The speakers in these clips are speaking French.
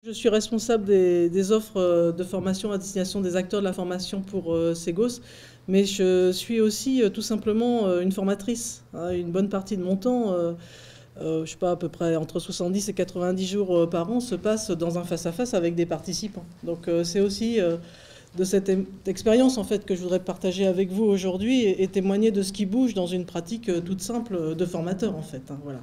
Je suis responsable des offres de formation à destination des acteurs de la formation pour Ségos, mais je suis aussi tout simplement une formatrice. Une bonne partie de mon temps, je sais pas, à peu près entre 70 et 90 jours par an, se passe dans un face-à-face avec des participants. Donc c'est aussi de cette expérience en fait que je voudrais partager avec vous aujourd'hui et témoigner de ce qui bouge dans une pratique toute simple de formateur en fait. Voilà.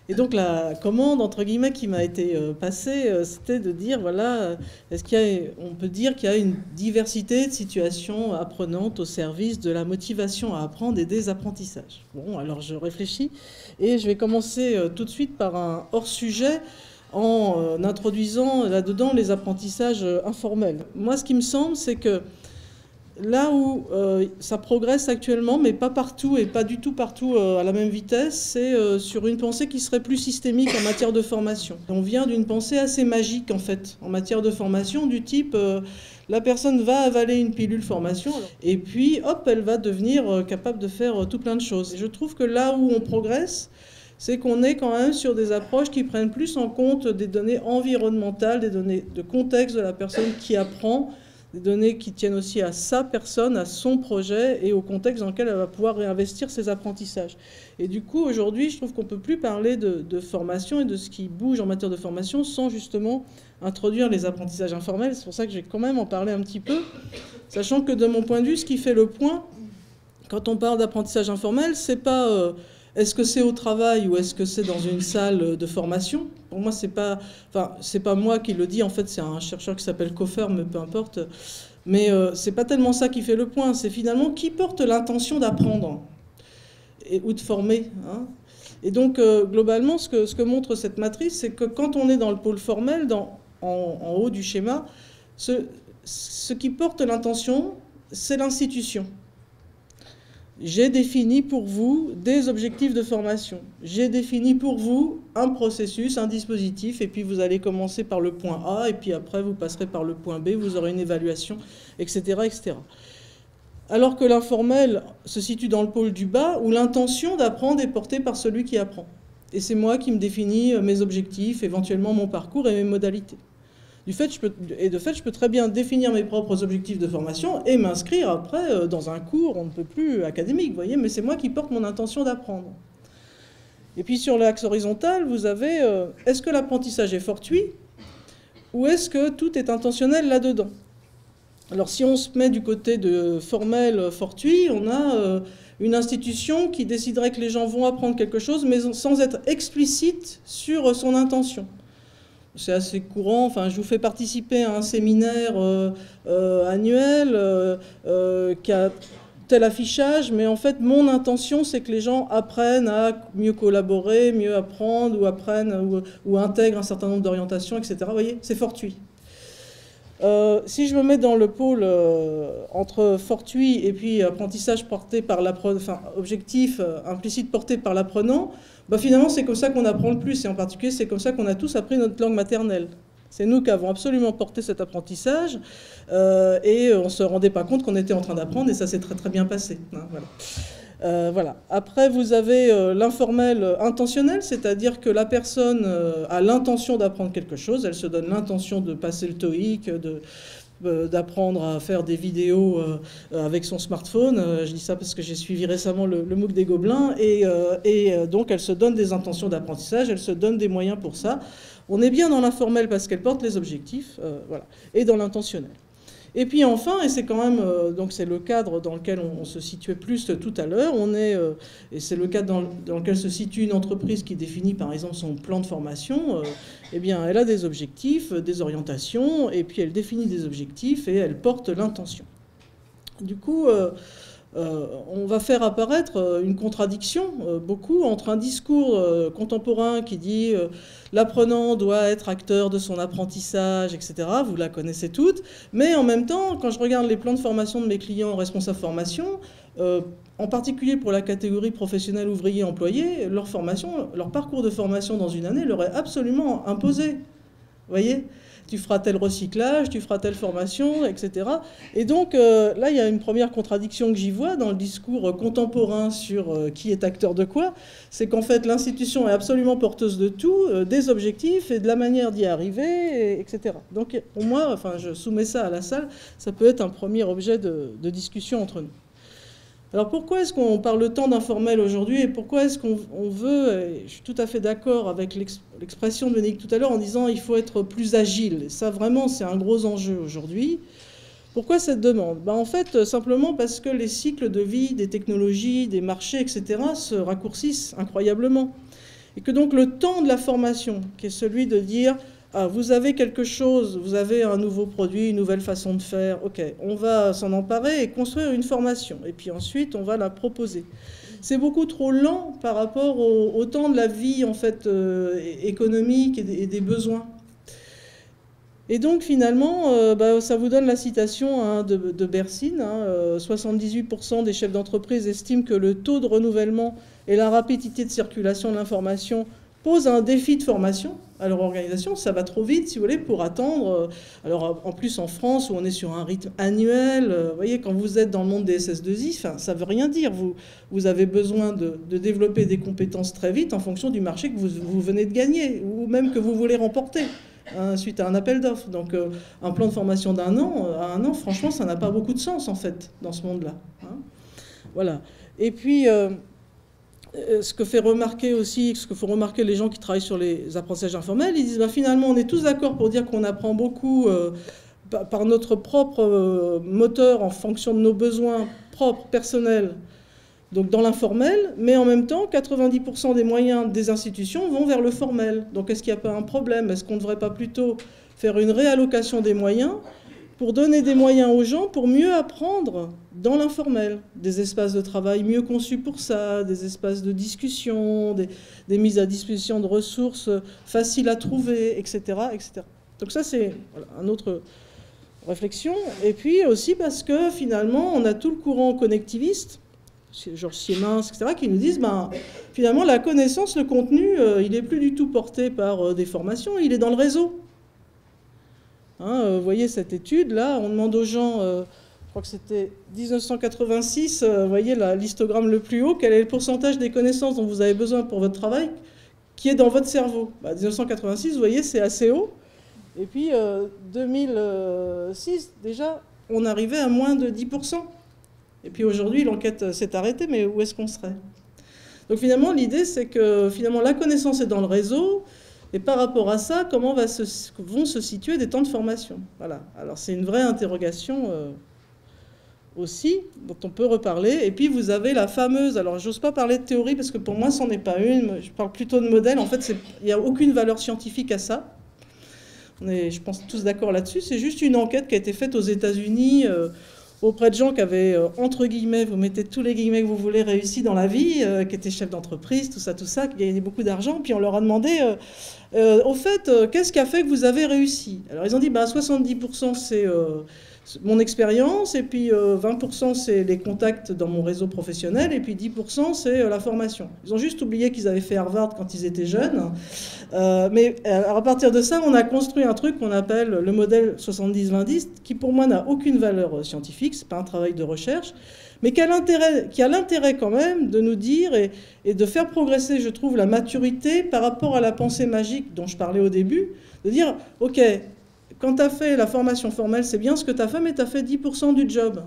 Et donc la commande, entre guillemets, qui m'a été passée, c'était de dire, voilà, on peut dire qu'il y a une diversité de situations apprenantes au service de la motivation à apprendre et des apprentissages. Bon, alors je réfléchis et je vais commencer tout de suite par un hors-sujet en introduisant là-dedans les apprentissages informels. Moi, ce qui me semble, c'est que là où ça progresse actuellement, mais pas partout et pas du tout partout à la même vitesse, c'est sur une pensée qui serait plus systémique en matière de formation. On vient d'une pensée assez magique en fait, en matière de formation, du type la personne va avaler une pilule formation et puis hop, elle va devenir capable de faire tout plein de choses. Et je trouve que là où on progresse, c'est qu'on est quand même sur des approches qui prennent plus en compte des données environnementales, des données de contexte de la personne qui apprend, des données qui tiennent aussi à sa personne, à son projet et au contexte dans lequel elle va pouvoir réinvestir ses apprentissages. Et du coup, aujourd'hui, je trouve qu'on ne peut plus parler de formation et de ce qui bouge en matière de formation sans justement introduire les apprentissages informels. C'est pour ça que je vais quand même en parler un petit peu, sachant que de mon point de vue, ce qui fait le point, quand on parle d'apprentissage informel, c'est pas est-ce que c'est au travail ou est-ce que c'est dans une salle de formation? Pour moi, c'est pas moi qui le dis, en fait, c'est un chercheur qui s'appelle Koffer, mais peu importe. Mais c'est pas tellement ça qui fait le point, c'est finalement qui porte l'intention d'apprendre ou de former. Et donc, globalement, ce que montre cette matrice, c'est que quand on est dans le pôle formel, en haut du schéma, ce qui porte l'intention, c'est l'institution. J'ai défini pour vous des objectifs de formation. J'ai défini pour vous un processus, un dispositif, et puis vous allez commencer par le point A, et puis après vous passerez par le point B, vous aurez une évaluation, etc. etc. Alors que l'informel se situe dans le pôle du bas, où l'intention d'apprendre est portée par celui qui apprend. Et c'est moi qui me définis mes objectifs, éventuellement mon parcours et mes modalités. De fait, je peux très bien définir mes propres objectifs de formation et m'inscrire après dans un cours, on ne peut plus académique, vous voyez, mais c'est moi qui porte mon intention d'apprendre. Et puis sur l'axe horizontal, vous avez, est-ce que l'apprentissage est fortuit ou est-ce que tout est intentionnel là-dedans? Alors si on se met du côté de formel fortuit, on a une institution qui déciderait que les gens vont apprendre quelque chose, mais sans être explicite sur son intention. C'est assez courant, enfin, je vous fais participer à un séminaire annuel qui a tel affichage, mais en fait, mon intention, c'est que les gens apprennent à mieux collaborer, mieux apprendre, ou apprennent, ou intègrent un certain nombre d'orientations, etc. Vous voyez, c'est fortuit. Si je me mets dans le pôle entre fortuit et puis apprentissage porté par l'apprenant, enfin, objectif implicite porté par l'apprenant, bah finalement c'est comme ça qu'on apprend le plus, et en particulier c'est comme ça qu'on a tous appris notre langue maternelle. C'est nous qui avons absolument porté cet apprentissage et on ne se rendait pas compte qu'on était en train d'apprendre et ça s'est très très bien passé. Voilà. Voilà. Après, vous avez l'informel intentionnel, c'est-à-dire que la personne a l'intention d'apprendre quelque chose, elle se donne l'intention de passer le TOEIC, d'apprendre à faire des vidéos avec son smartphone. Je dis ça parce que j'ai suivi récemment le MOOC des Gobelins, et donc elle se donne des intentions d'apprentissage, elle se donne des moyens pour ça. On est bien dans l'informel parce qu'elle porte les objectifs, voilà, et dans l'intentionnel. Et puis enfin, et c'est quand même, donc c'est le cadre dans lequel on se situait plus tout à l'heure, et c'est le cadre dans lequel se situe une entreprise qui définit par exemple son plan de formation, eh bien elle a des objectifs, des orientations, et puis elle définit des objectifs et elle porte l'intention. Du coup, on va faire apparaître une contradiction, beaucoup, entre un discours contemporain qui dit l'apprenant doit être acteur de son apprentissage, etc. Vous la connaissez toutes. Mais en même temps, quand je regarde les plans de formation de mes clients responsables formation, en particulier pour la catégorie professionnelle ouvrier employé, leur parcours de formation dans une année leur est absolument imposé. Vous voyez? Tu feras tel recyclage, tu feras telle formation, etc. Et donc là, il y a une première contradiction que j'y vois dans le discours contemporain sur qui est acteur de quoi. C'est qu'en fait, l'institution est absolument porteuse de tout, des objectifs et de la manière d'y arriver, etc. Donc pour moi, enfin, je soumets ça à la salle, ça peut être un premier objet de discussion entre nous. Alors pourquoi est-ce qu'on parle tant d'informel aujourd'hui et pourquoi est-ce qu'on veut, et je suis tout à fait d'accord avec l'expression de Véronique tout à l'heure en disant il faut être plus agile. Et ça vraiment c'est un gros enjeu aujourd'hui. Pourquoi cette demande? En fait simplement parce que les cycles de vie des technologies, des marchés, etc. se raccourcissent incroyablement. Et que donc le temps de la formation, qui est celui de dire ah, vous avez quelque chose, vous avez un nouveau produit, une nouvelle façon de faire, ok, on va s'en emparer et construire une formation. Et puis ensuite, on va la proposer. C'est beaucoup trop lent par rapport au temps de la vie en fait, économique et des besoins. Et donc finalement, ça vous donne la citation de Bersine. 78% des chefs d'entreprise estiment que le taux de renouvellement et la rapidité de circulation de l'information posent un défi de formation à leur organisation. Ça va trop vite, si vous voulez, pour attendre. Alors en plus en France, où on est sur un rythme annuel, vous voyez, quand vous êtes dans le monde des SS2I, ça ne veut rien dire. Vous avez besoin de développer des compétences très vite en fonction du marché que vous venez de gagner, ou même que vous voulez remporter. Suite à un appel d'offres. Donc un plan de formation d'un an à un an, franchement, ça n'a pas beaucoup de sens en fait dans ce monde-là. Voilà. Et puis ce que font remarquer les gens qui travaillent sur les apprentissages informels, ils disent finalement on est tous d'accord pour dire qu'on apprend beaucoup par notre propre moteur en fonction de nos besoins propres, personnels. Donc dans l'informel, mais en même temps, 90% des moyens des institutions vont vers le formel. Donc est-ce qu'il n'y a pas un problème? Est-ce qu'on ne devrait pas plutôt faire une réallocation des moyens pour donner des moyens aux gens pour mieux apprendre dans l'informel? Des espaces de travail mieux conçus pour ça, des espaces de discussion, des mises à disposition de ressources faciles à trouver, etc. etc. Donc ça, c'est une autre réflexion. Et puis aussi parce que finalement, on a tout le courant connectiviste, Georges Siemens, etc., qui nous disent, finalement, la connaissance, le contenu, il n'est plus du tout porté par des formations, il est dans le réseau. Vous voyez cette étude-là, on demande aux gens, je crois que c'était 1986, vous voyez l'histogramme le plus haut, quel est le pourcentage des connaissances dont vous avez besoin pour votre travail, qui est dans votre cerveau. 1986, vous voyez, c'est assez haut. Et puis, 2006, déjà, on arrivait à moins de 10%. Et puis aujourd'hui, l'enquête s'est arrêtée, mais où est-ce qu'on serait? Donc finalement, l'idée, c'est que finalement, la connaissance est dans le réseau, et par rapport à ça, comment vont se situer des temps de formation? Voilà. Alors c'est une vraie interrogation aussi, dont on peut reparler. Et puis vous avez la fameuse, alors j'ose pas parler de théorie, parce que pour moi, c'en est pas une, je parle plutôt de modèle. En fait, il n'y a aucune valeur scientifique à ça. On est, je pense, tous d'accord là-dessus. C'est juste une enquête qui a été faite aux États-Unis auprès de gens qui avaient, entre guillemets, vous mettez tous les guillemets que vous voulez, réussi dans la vie, qui étaient chefs d'entreprise, tout ça, qui gagnaient beaucoup d'argent. Puis on leur a demandé, au fait, qu'est-ce qui a fait que vous avez réussi? Alors ils ont dit, 70% c'est mon expérience, et puis 20% c'est les contacts dans mon réseau professionnel, et puis 10% c'est la formation. Ils ont juste oublié qu'ils avaient fait Harvard quand ils étaient jeunes. Mais à partir de ça, on a construit un truc qu'on appelle le modèle 70-20-10, qui pour moi n'a aucune valeur scientifique, c'est pas un travail de recherche, mais qui a l'intérêt quand même de nous dire et de faire progresser, je trouve, la maturité par rapport à la pensée magique dont je parlais au début, de dire, ok, quand tu as fait la formation formelle, c'est bien ce que tu as fait, mais tu as fait 10% du job.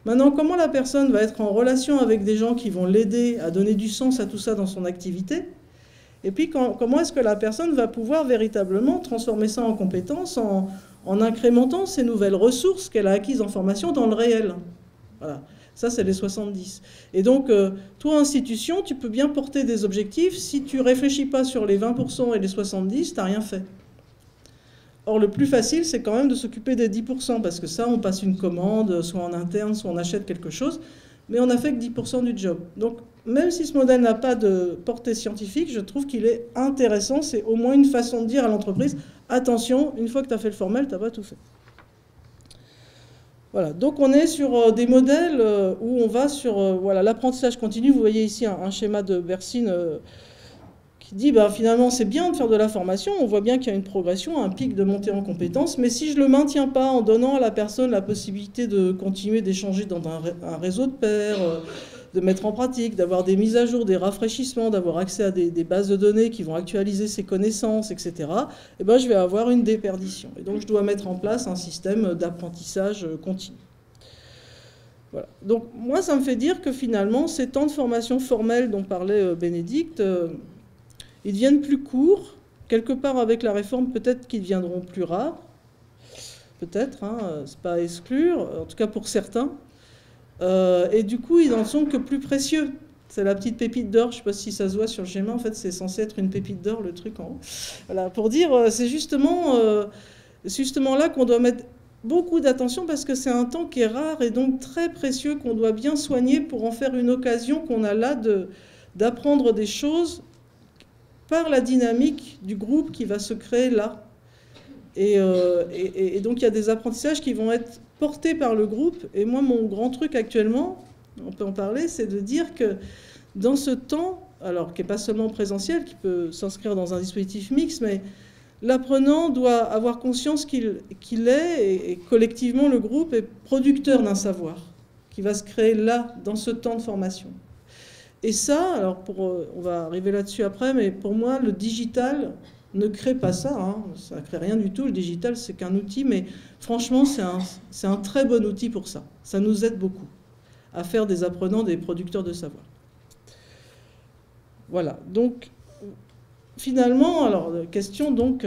Maintenant, comment la personne va être en relation avec des gens qui vont l'aider à donner du sens à tout ça dans son activité? Et puis, comment est-ce que la personne va pouvoir véritablement transformer ça en compétences en incrémentant ces nouvelles ressources qu'elle a acquises en formation dans le réel? Voilà. Ça, c'est les 70. Et donc, toi, institution, tu peux bien porter des objectifs. Si tu ne réfléchis pas sur les 20% et les 70, tu n'as rien fait. Or, le plus facile, c'est quand même de s'occuper des 10%, parce que ça, on passe une commande, soit en interne, soit on achète quelque chose, mais on n'a fait que 10% du job. Donc, même si ce modèle n'a pas de portée scientifique, je trouve qu'il est intéressant. C'est au moins une façon de dire à l'entreprise, attention, une fois que tu as fait le formel, tu n'as pas tout fait. Voilà, donc on est sur des modèles où on va sur l'apprentissage continu. Vous voyez ici un schéma de Bersine qui dit bah, finalement c'est bien de faire de la formation, on voit bien qu'il y a une progression, un pic de montée en compétences, mais si je ne le maintiens pas en donnant à la personne la possibilité de continuer d'échanger dans un réseau de pairs, de mettre en pratique, d'avoir des mises à jour, des rafraîchissements, d'avoir accès à des bases de données qui vont actualiser ses connaissances, etc., eh ben, je vais avoir une déperdition. Et donc je dois mettre en place un système d'apprentissage continu. Voilà. Donc moi, ça me fait dire que finalement, ces temps de formation formelle dont parlait Bénédicte, ils deviennent plus courts. Quelque part, avec la réforme, peut-être qu'ils deviendront plus rares. Peut-être, hein, c'est pas à exclure, en tout cas pour certains. Et du coup, ils n'en sont que plus précieux. C'est la petite pépite d'or, je ne sais pas si ça se voit sur le schéma, en fait, c'est censé être une pépite d'or, le truc en haut. Voilà, pour dire, c'est justement là qu'on doit mettre beaucoup d'attention parce que c'est un temps qui est rare et donc très précieux qu'on doit bien soigner pour en faire une occasion qu'on a là d'apprendre des choses par la dynamique du groupe qui va se créer là. Et donc il y a des apprentissages qui vont être portés par le groupe. Et moi, mon grand truc actuellement, on peut en parler, c'est de dire que dans ce temps, alors qui n'est pas seulement présentiel, qui peut s'inscrire dans un dispositif mixte, mais l'apprenant doit avoir conscience qu'il est, et collectivement le groupe est producteur d'un savoir qui va se créer là, dans ce temps de formation. Et ça, alors on va arriver là-dessus après, mais pour moi, le digital ne crée pas ça, hein, ça ne crée rien du tout. Le digital, c'est qu'un outil, mais franchement, c'est un très bon outil pour ça. Ça nous aide beaucoup à faire des apprenants des producteurs de savoir. Voilà, donc finalement, alors, question donc,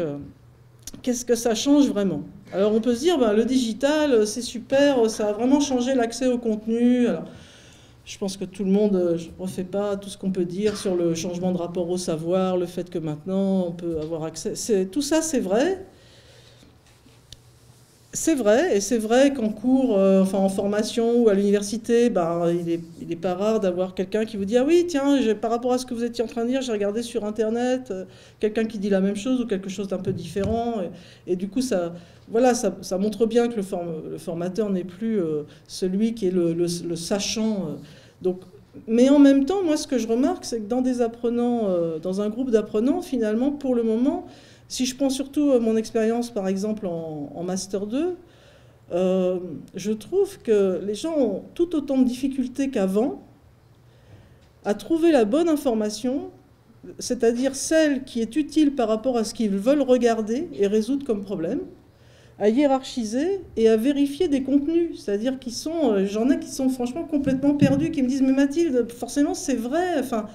qu'est-ce que ça change vraiment? Alors on peut se dire, ben, le digital, c'est super, ça a vraiment changé l'accès au contenu. Alors, je pense que tout le monde, je ne refais pas tout ce qu'on peut dire sur le changement de rapport au savoir, le fait que maintenant on peut avoir accès. Tout ça, c'est vrai. C'est vrai, et c'est vrai qu'en cours, enfin en formation ou à l'université, ben, il est pas rare d'avoir quelqu'un qui vous dit « Ah oui, tiens, par rapport à ce que vous étiez en train de dire, j'ai regardé sur Internet, quelqu'un qui dit la même chose ou quelque chose d'un peu différent. » Et du coup, voilà, ça montre bien que le formateur n'est plus celui qui est le sachant. Donc, mais en même temps, moi, ce que je remarque, c'est que dans des apprenants, dans un groupe d'apprenants, finalement, pour le moment, si je prends surtout mon expérience, par exemple, en Master 2, je trouve que les gens ont tout autant de difficultés qu'avant à trouver la bonne information, c'est-à-dire celle qui est utile par rapport à ce qu'ils veulent regarder et résoudre comme problème, à hiérarchiser et à vérifier des contenus. C'est-à-dire j'en ai qui sont franchement complètement perdus, qui me disent « Mais Mathilde, forcément, c'est vrai, enfin... »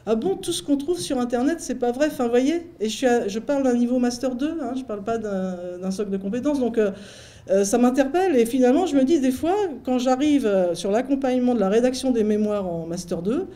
Ah bon, tout ce qu'on trouve sur Internet, c'est pas vrai. Enfin, vous voyez, et je parle d'un niveau Master 2, hein, je parle pas d'un socle de compétences, donc ça m'interpelle. Et finalement, je me dis des fois, quand j'arrive sur l'accompagnement de la rédaction des mémoires en Master 2,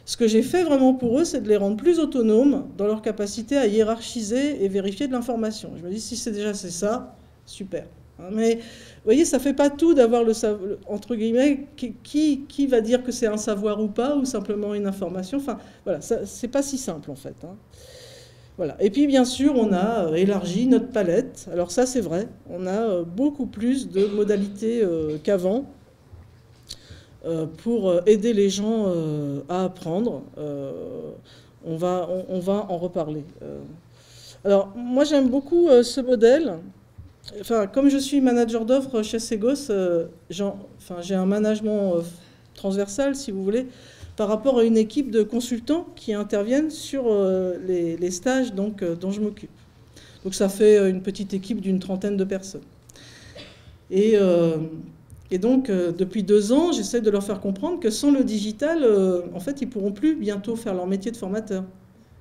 ce que j'ai fait vraiment pour eux, c'est de les rendre plus autonomes dans leur capacité à hiérarchiser et vérifier de l'information. Je me dis, si c'est ça, super. Mais vous voyez, ça ne fait pas tout d'avoir le savoir, entre guillemets, qui va dire que c'est un savoir ou pas, ou simplement une information. Enfin, voilà, c'est pas si simple en fait. Hein. Voilà. Et puis bien sûr, on a élargi notre palette. Alors ça, c'est vrai, on a beaucoup plus de modalités qu'avant pour aider les gens à apprendre. On va en reparler. Alors, moi, j'aime beaucoup ce modèle. Enfin, comme je suis manager d'offres chez Segos, j'ai un management transversal, si vous voulez, par rapport à une équipe de consultants qui interviennent sur les stages dont je m'occupe. Donc ça fait une petite équipe d'une trentaine de personnes. Et donc, depuis 2 ans, j'essaie de leur faire comprendre que sans le digital, en fait, ils ne pourront plus bientôt faire leur métier de formateur.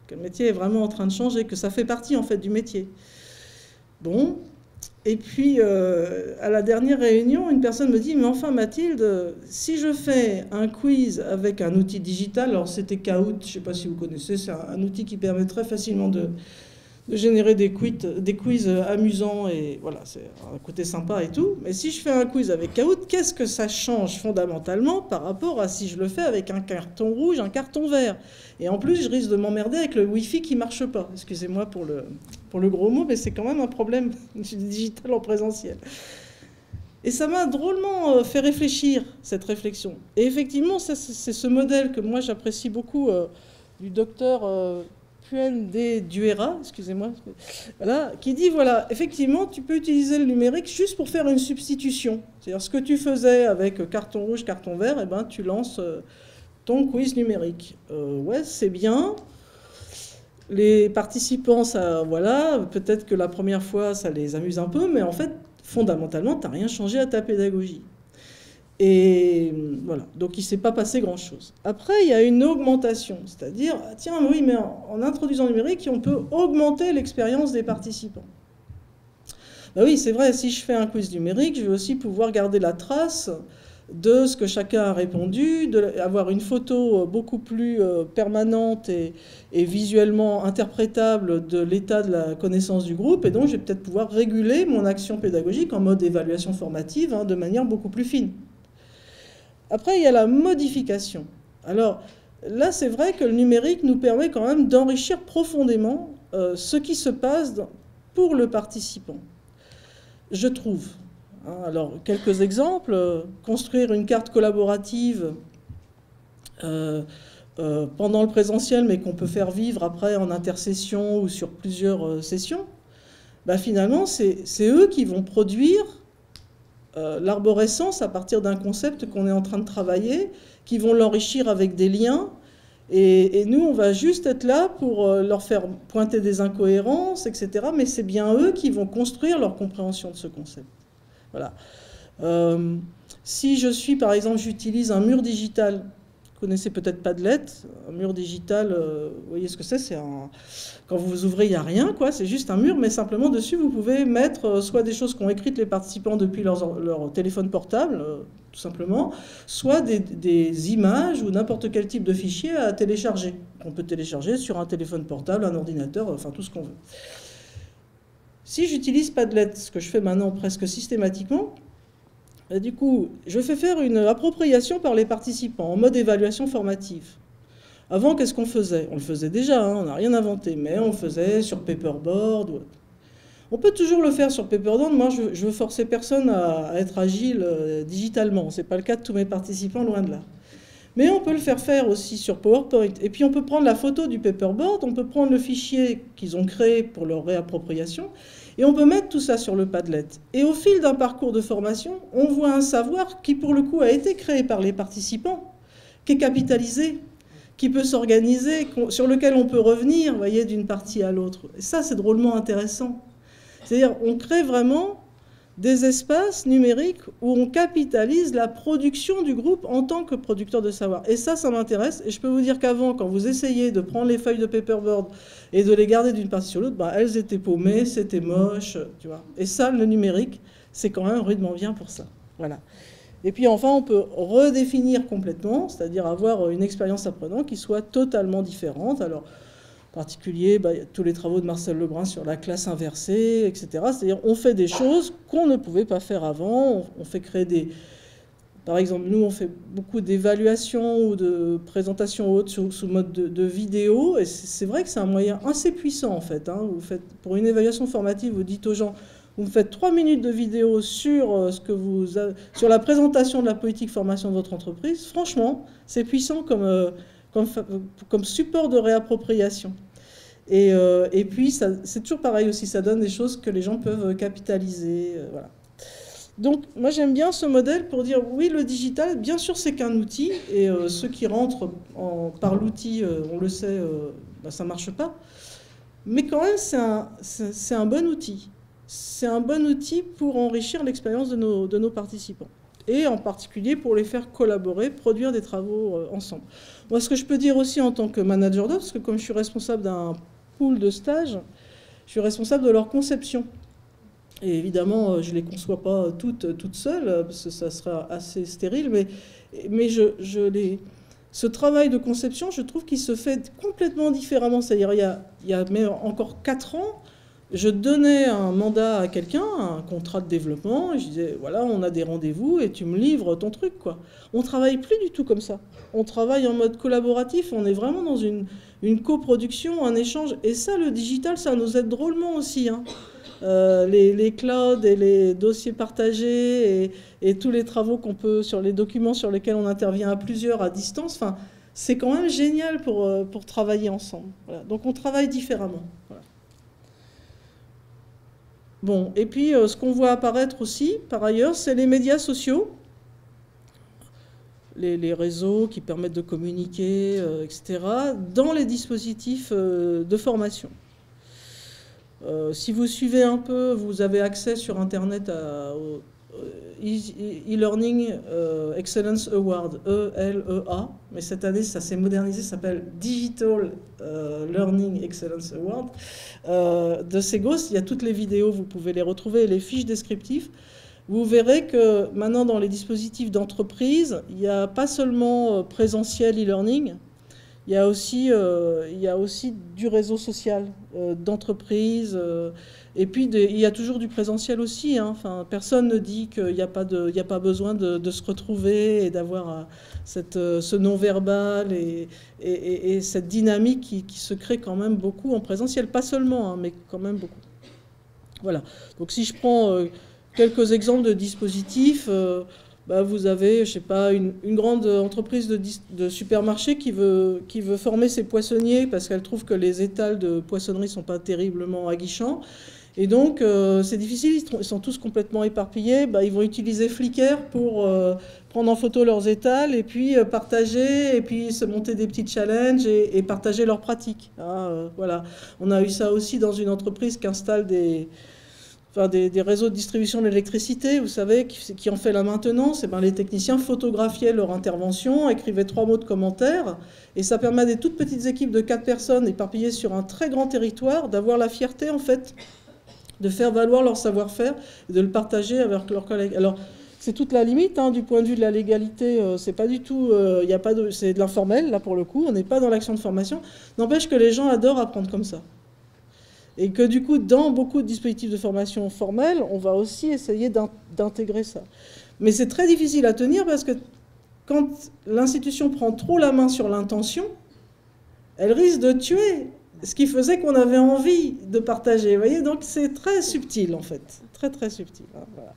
Que le métier est vraiment en train de changer, que ça fait partie, en fait, du métier. Bon... Et puis, à la dernière réunion, une personne me dit « Mais enfin, Mathilde, si je fais un quiz avec un outil digital, alors c'était Kahoot, je ne sais pas si vous connaissez, c'est un outil qui permet très facilement de générer des quiz amusants, et voilà, c'est un côté sympa et tout. Mais si je fais un quiz avec Kahoot, qu'est-ce que ça change fondamentalement par rapport à si je le fais avec un carton rouge, un carton vert? Et en plus, je risque de m'emmerder avec le Wi-Fi qui ne marche pas. Excusez-moi pour le gros mot, mais c'est quand même un problème du digital en présentiel. Et ça m'a drôlement fait réfléchir, cette réflexion. Et effectivement, c'est ce modèle que moi j'apprécie beaucoup du docteur Duera, excusez-moi, voilà, qui dit, voilà, effectivement, tu peux utiliser le numérique juste pour faire une substitution. C'est-à-dire, ce que tu faisais avec carton rouge, carton vert, eh ben, tu lances ton quiz numérique. Ouais, c'est bien. Les participants, ça, voilà, peut-être que la première fois, ça les amuse un peu, mais en fait, fondamentalement, tu n'as rien changé à ta pédagogie. Et voilà, donc il ne s'est pas passé grand-chose. Après, il y a une augmentation, c'est-à-dire, tiens, oui, mais en introduisant le numérique, on peut augmenter l'expérience des participants. Ben oui, c'est vrai, si je fais un quiz numérique, je vais aussi pouvoir garder la trace de ce que chacun a répondu, avoir une photo beaucoup plus permanente et visuellement interprétable de l'état de la connaissance du groupe, et donc je vais peut-être pouvoir réguler mon action pédagogique en mode évaluation formative de manière beaucoup plus fine. Après, il y a la modification. Alors là, c'est vrai que le numérique nous permet quand même d'enrichir profondément ce qui se passe pour le participant, je trouve. Alors, quelques exemples. Construire une carte collaborative pendant le présentiel, mais qu'on peut faire vivre après en intersession ou sur plusieurs sessions. Ben, finalement, c'est eux qui vont produire l'arborescence à partir d'un concept qu'on est en train de travailler, qui vont l'enrichir avec des liens. Et nous, on va juste être là pour leur faire pointer des incohérences, etc. Mais c'est bien eux qui vont construire leur compréhension de ce concept. Voilà. Si je suis, par exemple, j'utilise un mur digital, vous connaissez peut-être Padlet, un mur digital, vous voyez ce que c'est quand vous ouvrez, il n'y a rien, quoi, c'est juste un mur, mais simplement dessus, vous pouvez mettre soit des choses qu'ont écrites les participants depuis leur téléphone portable, tout simplement, soit des images ou n'importe quel type de fichier à télécharger, qu'on peut télécharger sur un téléphone portable, un ordinateur, enfin tout ce qu'on veut. Si j'utilise Padlet, ce que je fais maintenant presque systématiquement, du coup, je fais faire une appropriation par les participants en mode évaluation formative. Avant, qu'est-ce qu'on faisait? On le faisait déjà, on n'a rien inventé, mais on le faisait sur paperboard. On peut toujours le faire sur paperboard. Moi, je veux forcer personne à être agile digitalement. Ce n'est pas le cas de tous mes participants, loin de là. Mais on peut le faire aussi sur PowerPoint. Et puis, on peut prendre la photo du paperboard, on peut prendre le fichier qu'ils ont créé pour leur réappropriation, et on peut mettre tout ça sur le Padlet. Et au fil d'un parcours de formation, on voit un savoir qui, pour le coup, a été créé par les participants, qui est capitalisé, qui peut s'organiser, sur lequel on peut revenir, vous voyez, d'une partie à l'autre. Et ça, c'est drôlement intéressant. C'est-à-dire, on crée vraiment des espaces numériques où on capitalise la production du groupe en tant que producteur de savoir. Et ça m'intéresse. Et je peux vous dire qu'avant, quand vous essayez de prendre les feuilles de paperboard et de les garder d'une partie sur l'autre, bah, elles étaient paumées, c'était moche, tu vois. Et ça, le numérique, c'est quand même rudement bien pour ça. Voilà. Et puis enfin, on peut redéfinir complètement, c'est-à-dire avoir une expérience apprenant qui soit totalement différente. Alors, en particulier, il y a tous les travaux de Marcel Lebrun sur la classe inversée, etc. C'est-à-dire on fait des choses qu'on ne pouvait pas faire avant. On fait créer des... Par exemple, nous, on fait beaucoup d'évaluations ou de présentations hautes sous mode de vidéo. Et c'est vrai que c'est un moyen assez puissant, en fait. Vous faites, pour une évaluation formative, vous dites aux gens, vous faites 3 minutes de vidéo sur, sur la présentation de la politique formation de votre entreprise. Franchement, c'est puissant comme support de réappropriation. Et puis, c'est toujours pareil aussi, ça donne des choses que les gens peuvent capitaliser. Voilà. Donc, moi, j'aime bien ce modèle pour dire, oui, le digital, bien sûr, c'est qu'un outil, et ceux qui rentrent par l'outil, on le sait, ça ne marche pas. Mais quand même, c'est un bon outil. C'est un bon outil pour enrichir l'expérience de nos participants. Et en particulier pour les faire collaborer, produire des travaux ensemble. Moi, ce que je peux dire aussi en tant que manager d'offres, parce que comme je suis responsable d'un pool de stages, je suis responsable de leur conception. Et évidemment, je ne les conçois pas toutes seules, parce que ça sera assez stérile, mais ce travail de conception, je trouve qu'il se fait complètement différemment. C'est-à-dire, il y a mais encore 4 ans, je donnais un mandat à quelqu'un, un contrat de développement, et je disais, voilà, on a des rendez-vous et tu me livres ton truc, quoi. On ne travaille plus du tout comme ça. On travaille en mode collaboratif, on est vraiment dans une coproduction, un échange. Et ça, le digital, ça nous aide drôlement aussi. Les clouds et les dossiers partagés et tous les travaux qu'on peut, sur les documents sur lesquels on intervient à plusieurs, à distance, enfin, c'est quand même génial pour travailler ensemble. Voilà. Donc on travaille différemment. Voilà. Bon, et puis ce qu'on voit apparaître aussi, par ailleurs, c'est les médias sociaux, les réseaux qui permettent de communiquer, etc., dans les dispositifs de formation. Si vous suivez un peu, vous avez accès sur Internet au e-Learning Excellence Award, ELEA, mais cette année ça s'est modernisé, ça s'appelle Digital Learning Excellence Award, de Segos. Il y a toutes les vidéos, vous pouvez les retrouver, et les fiches descriptives. Vous verrez que maintenant dans les dispositifs d'entreprise, il n'y a pas seulement présentiel e-learning, il y a aussi du réseau social d'entreprise. Et puis, il y a toujours du présentiel aussi. Hein. Enfin, personne ne dit qu'il n'y a pas besoin de se retrouver et d'avoir ce non-verbal et cette dynamique qui se crée quand même beaucoup en présentiel. Pas seulement, hein, mais quand même beaucoup. Voilà. Donc, si je prends quelques exemples de dispositifs... vous avez, je sais pas, une grande entreprise de supermarché qui veut former ses poissonniers parce qu'elle trouve que les étals de poissonnerie ne sont pas terriblement aguichants. Et donc, c'est difficile, ils sont tous complètement éparpillés. Ils vont utiliser Flickr pour prendre en photo leurs étals et puis partager, et puis se monter des petits challenges et partager leurs pratiques. Voilà. On a eu ça aussi dans une entreprise qui installe des réseaux de distribution de l'électricité, vous savez, qui en fait la maintenance. Et les techniciens photographiaient leur intervention, écrivaient 3 mots de commentaires, et ça permet à des toutes petites équipes de 4 personnes éparpillées sur un très grand territoire d'avoir la fierté, en fait, de faire valoir leur savoir-faire et de le partager avec leurs collègues. Alors, c'est toute la limite, hein, du point de vue de la légalité, c'est pas du tout, c'est de l'informel, là, pour le coup, on n'est pas dans l'action de formation. N'empêche que les gens adorent apprendre comme ça. Et que du coup, dans beaucoup de dispositifs de formation formels, on va aussi essayer d'intégrer ça. Mais c'est très difficile à tenir parce que quand l'institution prend trop la main sur l'intention, elle risque de tuer ce qui faisait qu'on avait envie de partager. Vous voyez, donc c'est très subtil en fait, très très subtil. Hein, voilà.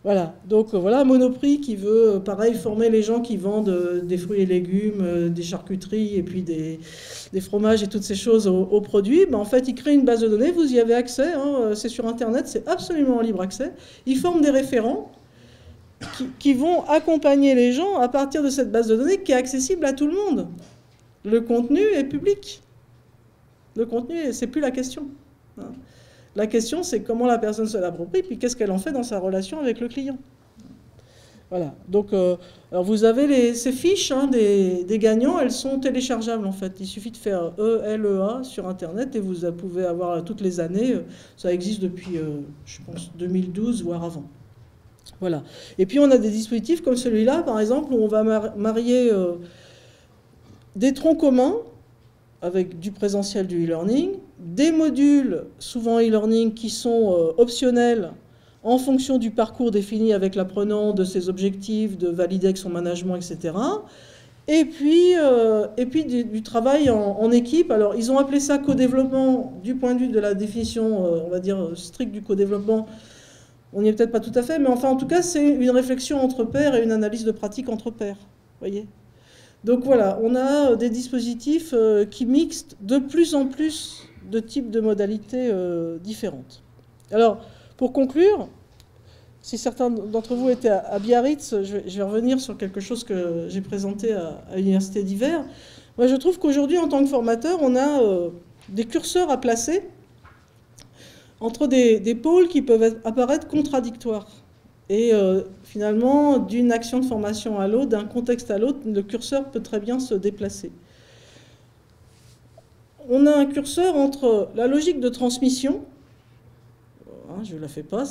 Voilà, donc voilà, Monoprix qui veut, pareil, former les gens qui vendent des fruits et légumes, des charcuteries et puis des fromages et toutes ces choses aux produits. En fait, ils créent une base de données, vous y avez accès, hein, c'est sur Internet, c'est absolument en libre accès. Ils forment des référents qui vont accompagner les gens à partir de cette base de données qui est accessible à tout le monde. Le contenu est public. Le contenu, c'est plus la question. Hein. La question, c'est comment la personne se l'approprie, puis qu'est-ce qu'elle en fait dans sa relation avec le client. Voilà. Donc, alors vous avez ces fiches hein, des gagnants, elles sont téléchargeables en fait. Il suffit de faire ELEA sur Internet et vous pouvez avoir toutes les années. Ça existe depuis, je pense, 2012, voire avant. Voilà. Et puis on a des dispositifs comme celui-là, par exemple, où on va marier des troncs communs avec du présentiel, du e-learning, des modules, souvent e-learning, qui sont optionnels en fonction du parcours défini avec l'apprenant, de ses objectifs, de valider avec son management, etc. Et puis du travail en équipe. Alors, ils ont appelé ça co-développement du point de vue de la définition, on va dire, stricte du co-développement. On n'y est peut-être pas tout à fait, mais enfin, en tout cas, c'est une réflexion entre pairs et une analyse de pratique entre pairs. Vous voyez ? Donc voilà, on a des dispositifs qui mixent de plus en plus de types de modalités différentes. Alors, pour conclure, si certains d'entre vous étaient à Biarritz, je vais revenir sur quelque chose que j'ai présenté à l'Université d'hiver. Moi, je trouve qu'aujourd'hui, en tant que formateur, on a des curseurs à placer entre des pôles qui peuvent apparaître contradictoires. Et finalement, d'une action de formation à l'autre, d'un contexte à l'autre, le curseur peut très bien se déplacer. On a un curseur entre la logique de transmission, hein, je ne la fais pas,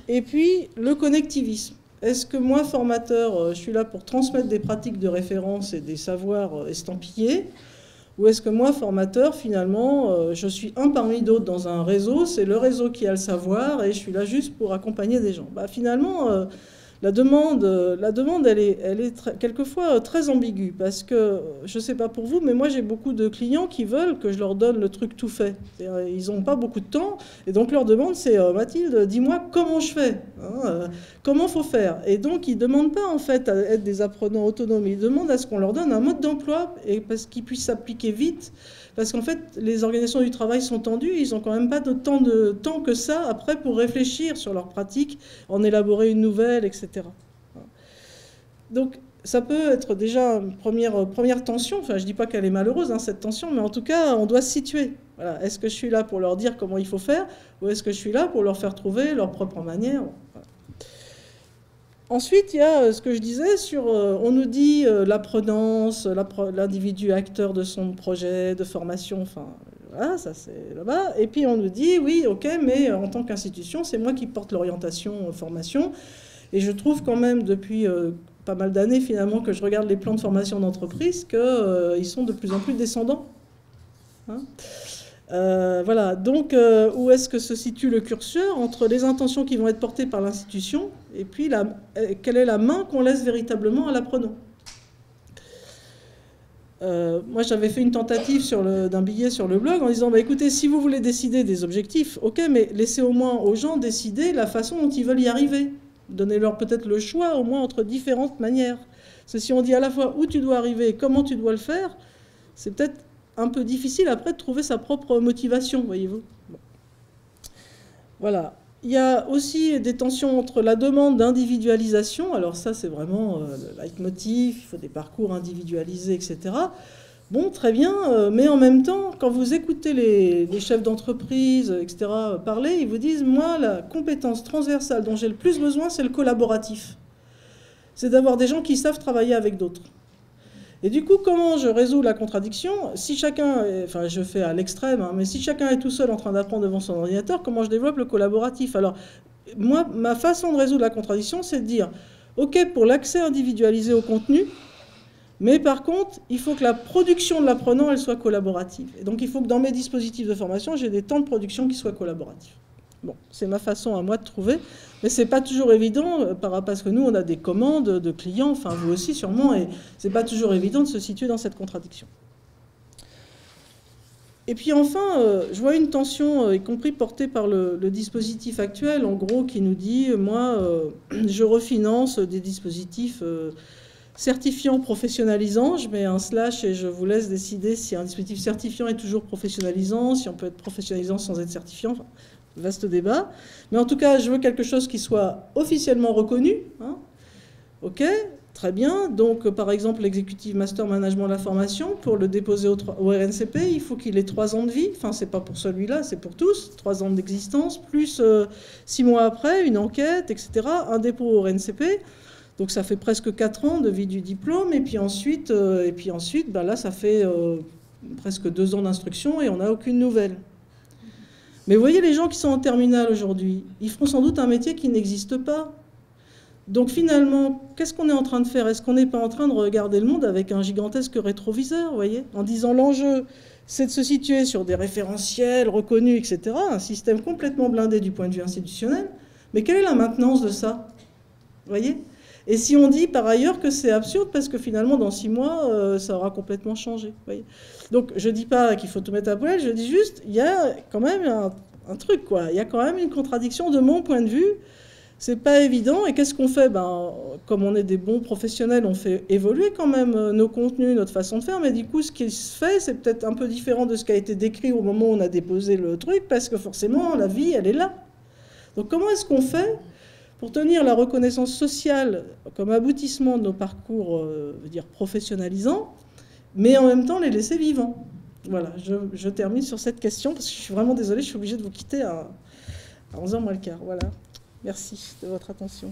et puis le connectivisme. Est-ce que moi, formateur, je suis là pour transmettre des pratiques de référence et des savoirs estampillés, ou est-ce que moi, formateur, finalement, je suis un parmi d'autres dans un réseau, c'est le réseau qui a le savoir, et je suis là juste pour accompagner des gens. Finalement, La demande, elle est quelquefois très ambiguë, parce que, je ne sais pas pour vous, mais moi j'ai beaucoup de clients qui veulent que je leur donne le truc tout fait. Ils n'ont pas beaucoup de temps, et donc leur demande c'est Mathilde, dis-moi comment je fais, hein, comment faut faire. Et donc ils ne demandent pas en fait à être des apprenants autonomes, ils demandent à ce qu'on leur donne un mode d'emploi, et parce qu'ils puissent s'appliquer vite. Parce qu'en fait, les organisations du travail sont tendues, ils n'ont quand même pas de temps que ça après pour réfléchir sur leur pratique, en élaborer une nouvelle, etc. Donc, ça peut être déjà une première tension. Enfin, je ne dis pas qu'elle est malheureuse, hein, cette tension, mais en tout cas, on doit se situer. Voilà. Est-ce que je suis là pour leur dire comment il faut faire, ou est-ce que je suis là pour leur faire trouver leur propre manière? Voilà. Ensuite, il y a ce que je disais sur, on nous dit l'apprenance, l'individu acteur de son projet de formation, enfin, voilà, ça c'est là-bas. Et puis on nous dit, oui, ok, mais en tant qu'institution, c'est moi qui porte l'orientation formation. Et je trouve quand même depuis pas mal d'années finalement que je regarde les plans de formation d'entreprise qu'ils sont de plus en plus descendants. Hein, voilà, donc où est-ce que se situe le curseur entre les intentions qui vont être portées par l'institution et puis quelle est la main qu'on laisse véritablement à l'apprenant? Moi j'avais fait une tentative d'un billet sur le blog en disant bah, écoutez, si vous voulez décider des objectifs, ok, mais laissez au moins aux gens décider la façon dont ils veulent y arriver. Donnez-leur peut-être le choix au moins entre différentes manières. Parce que si on dit à la fois où tu dois arriver et comment tu dois le faire, c'est peut-être un peu difficile après de trouver sa propre motivation, voyez-vous. Bon. Voilà. Il y a aussi des tensions entre la demande d'individualisation, alors ça c'est vraiment le leitmotiv, il faut des parcours individualisés, etc. Bon, très bien, mais en même temps, quand vous écoutez les chefs d'entreprise, etc., parler, ils vous disent, moi, la compétence transversale dont j'ai le plus besoin, c'est le collaboratif. C'est d'avoir des gens qui savent travailler avec d'autres. Et du coup, comment je résous la contradiction? Si chacun, enfin je fais à l'extrême, hein, mais si chacun est tout seul en train d'apprendre devant son ordinateur, comment je développe le collaboratif? Alors, moi, ma façon de résoudre la contradiction, c'est de dire, ok, pour l'accès individualisé au contenu, mais par contre, il faut que la production de l'apprenant, elle soit collaborative. Et donc, il faut que dans mes dispositifs de formation, j'ai des temps de production qui soient collaboratifs. Bon, c'est ma façon à moi de trouver, mais c'est pas toujours évident, parce que nous, on a des commandes de clients, enfin vous aussi sûrement, et c'est pas toujours évident de se situer dans cette contradiction. Et puis enfin, je vois une tension, y compris portée par le dispositif actuel, en gros, qui nous dit, moi, je refinance des dispositifs certifiant professionnalisant, je mets un slash et je vous laisse décider si un dispositif certifiant est toujours professionnalisant, si on peut être professionnalisant sans être certifiant, enfin, vaste débat. Mais en tout cas, je veux quelque chose qui soit officiellement reconnu. Hein. Ok, très bien. Donc, par exemple, l'exécutif master management de la formation, pour le déposer au RNCP, il faut qu'il ait 3 ans de vie. Enfin, c'est pas pour celui-là, c'est pour tous. 3 ans d'existence, plus 6 mois après, une enquête, etc. Un dépôt au RNCP. Donc ça fait presque 4 ans de vie du diplôme, et puis ensuite ben là ça fait presque 2 ans d'instruction et on n'a aucune nouvelle. Mais vous voyez les gens qui sont en terminale aujourd'hui, ils feront sans doute un métier qui n'existe pas. Donc finalement, qu'est-ce qu'on est en train de faire? Est-ce qu'on n'est pas en train de regarder le monde avec un gigantesque rétroviseur, vous voyez, en disant l'enjeu c'est de se situer sur des référentiels reconnus, etc., un système complètement blindé du point de vue institutionnel, mais quelle est la maintenance de ça? Vous voyez? Et si on dit par ailleurs que c'est absurde parce que finalement dans 6 mois ça aura complètement changé. Vous voyez. Donc je ne dis pas qu'il faut tout mettre à poubelle, je dis juste il y a quand même un truc quoi. Il y a quand même une contradiction de mon point de vue. C'est pas évident. Et qu'est-ce qu'on fait? Ben, comme on est des bons professionnels, on fait évoluer quand même nos contenus, notre façon de faire. Mais du coup, ce qui se fait, c'est peut-être un peu différent de ce qui a été décrit au moment où on a déposé le truc, parce que forcément la vie, elle est là. Donc comment est-ce qu'on fait pour tenir la reconnaissance sociale comme aboutissement de nos parcours professionnalisants, mais en même temps les laisser vivants? Voilà, je termine sur cette question, parce que je suis vraiment désolée, je suis obligée de vous quitter à 11h moins le quart. Voilà, merci de votre attention.